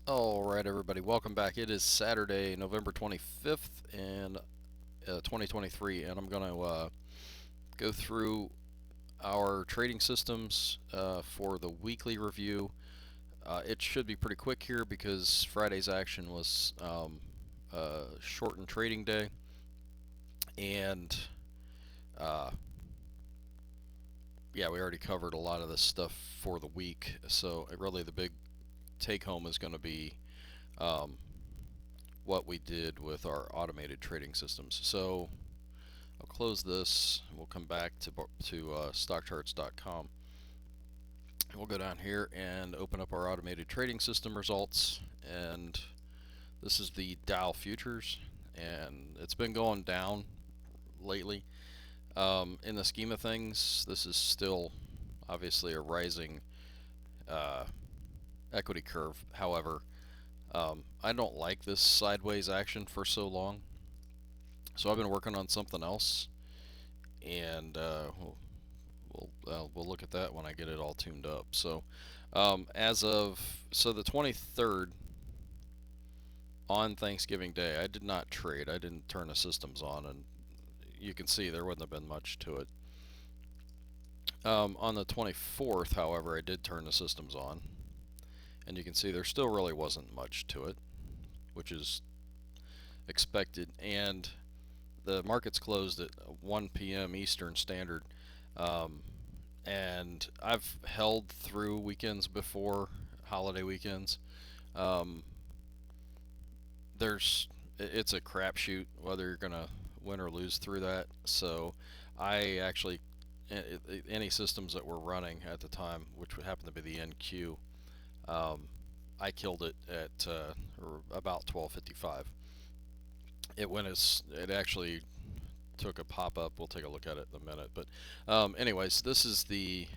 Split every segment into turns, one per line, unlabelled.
All right, everybody, welcome back. It is Saturday, November 25th, and 2023, and I'm going to go through our trading systems for the weekly review. It should be pretty quick here because Friday's action was shortened trading day, and uh, yeah, we already covered a lot of this stuff for the week. So really, the big take home is going to be um, what we did with our automated trading systems. So I'll close this. We'll come back to stockcharts.com. We'll go down here and open up our automated trading system results. And this is the Dow futures, and it's been going down lately. In the scheme of things, this is still obviously a rising uh, equity curve. However, I don't like this sideways action for so long, so I've been working on something else, and we'll look at that when I get it all tuned up. So, the 23rd on Thanksgiving Day, I did not trade. I didn't turn the systems on, and you can see there wouldn't have been much to it. On the 24th, however, I did turn the systems on, and you can see there still really wasn't much to it, which is expected. And the markets closed at 1 p.m. Eastern Standard. Um, and I've held through weekends before, holiday weekends. Um, there's it's a crapshoot whether you're gonna win or lose through that. So I actually any systems that were running at the time, which would happen to be the NQ, um, I killed it at about 12:55. It actually took a pop up. We'll take a look at it in a minute. But anyways, this is the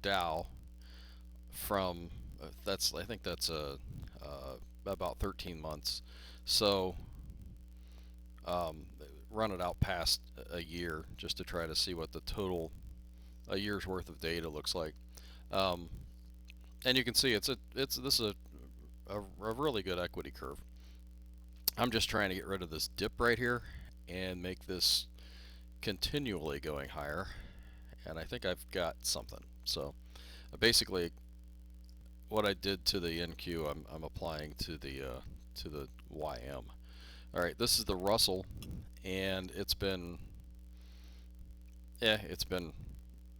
Dow from that's I think that's about 13 months. So um, run it out past a year just to try to see what the total a year's worth of data looks like. Um, and you can see it's this is a really good equity curve. I'm just trying to get rid of this dip right here and make this continually going higher, and I think I've got something. So basically, what I did to the NQ, I'm applying to the YM. All right, this is the Russell, and it's been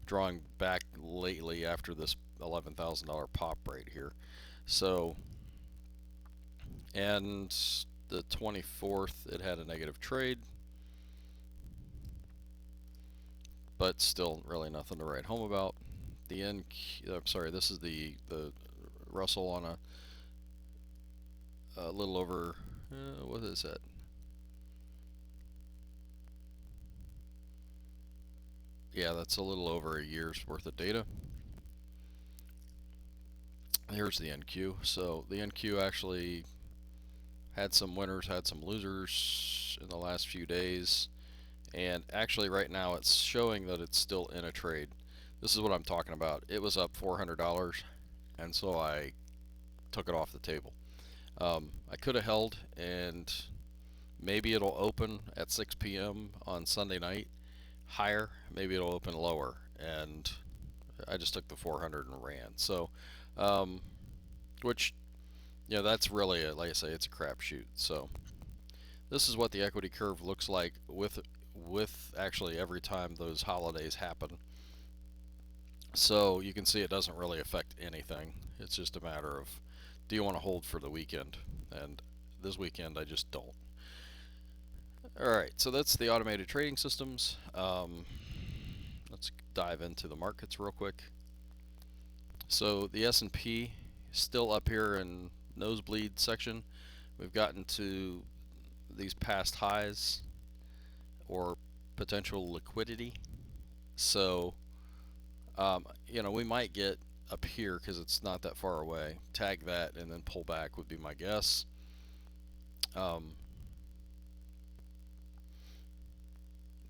drawing back lately after this $11,000 pop right here. So, and the 24th, it had a negative trade, but still really nothing to write home about. The NQ, I'm sorry, this is the Russell on a little over what is that? Yeah, that's a little over a year's worth of data. Here's the NQ. So the NQ actually had some winners, had some losers in the last few days, and actually right now it's showing that it's still in a trade. This is what I'm talking about. It was up $400, and so I took it off the table. I could have held, and maybe it'll open at 6 p.m. on Sunday night higher. Maybe it'll open lower, and I just took the 400 and ran. So, um, which that's really like I say, it's a crapshoot. So this is what the equity curve looks like with actually every time those holidays happen. So you can see it doesn't really affect anything. It's just a matter of, do you want to hold for the weekend? And this weekend I just don't. All right, so that's the automated trading systems. Let's dive into the markets real quick. So the S&P still up here in nosebleed section. We've gotten to these past highs or potential liquidity. So we might get up here because it's not that far away. Tag that and then pull back would be my guess. Um,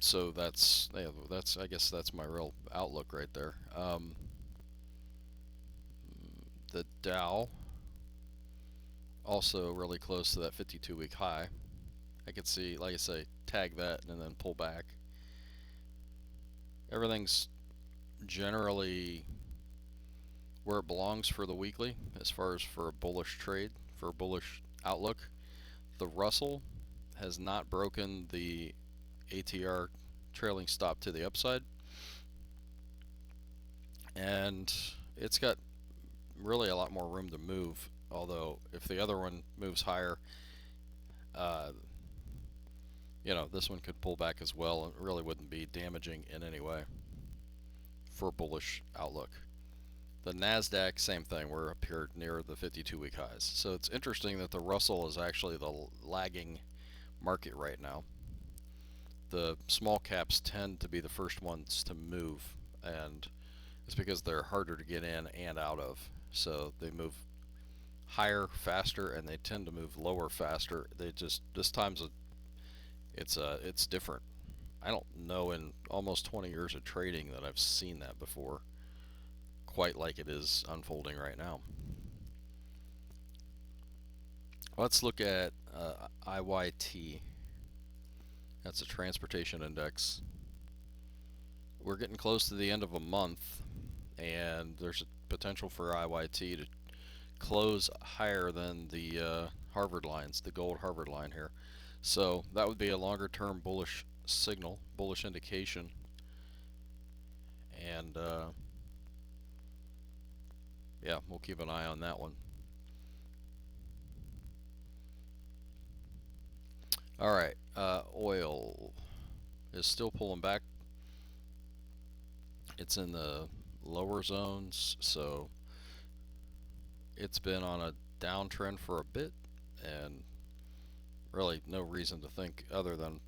so that's I guess that's my real outlook right there. The Dow Also really close to that 52-week high. I could see, like I say, tag that and then pull back. Everything's generally where it belongs for the weekly as far as for a bullish trade, for a bullish outlook. The Russell has not broken the ATR trailing stop to the upside, and it's got really a lot more room to move. Although if the other one moves higher, uh, this one could pull back as well, and it really wouldn't be damaging in any way for a bullish outlook. The Nasdaq, same thing. We're up here near the 52-week highs. So it's interesting that the Russell is actually the lagging market right now. The small caps tend to be the first ones to move, and it's because they're harder to get in and out of. So they move higher faster, and they tend to move lower faster. They just this time's it's different. I don't know in almost 20 years of trading that I've seen that before, quite like it is unfolding right now. Let's look at IYT. That's a transportation index. We're getting close to the end of a month, and there's a potential for IYT to close higher than the Harvard lines, the gold Harvard line here. So that would be a longer term bullish signal, bullish indication. And yeah, we'll keep an eye on that one. All right, oil is still pulling back. It's in the lower zones, so it's been on a downtrend for a bit, and really no reason to think other than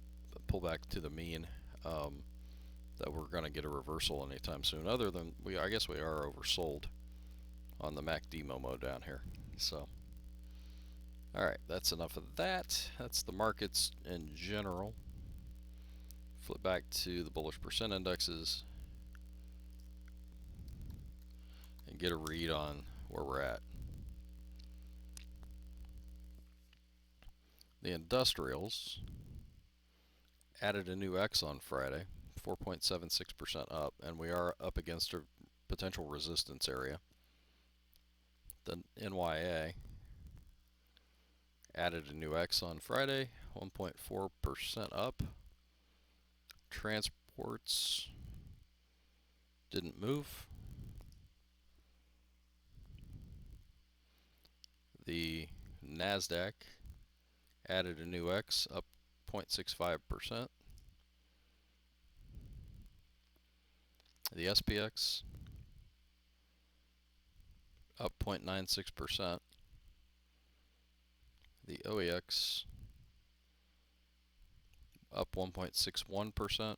pull back to the mean that we're going to get a reversal anytime soon. Other than I guess we are oversold on the MACD Momo down here. So, all right, that's enough of that. That's the markets in general. Flip back to the bullish percent indexes and get a read on where we're at. The industrials added a new X on Friday, 4.76% up, and we are up against a potential resistance area. The NYA added a new X on Friday, 1.4% up. Transports didn't move. The NASDAQ added a new X, up 0.65%. The SPX up 0.96%. The OEX up 1.61%.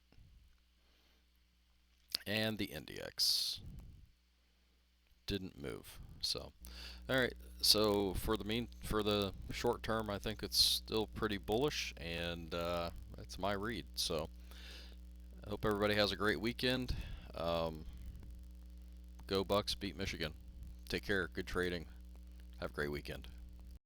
And the INDX didn't move. So, all right. So for the short term, I think it's still pretty bullish, and that's my read. So I hope everybody has a great weekend. Go Bucks, beat Michigan. Take care. Good trading. Have a great weekend.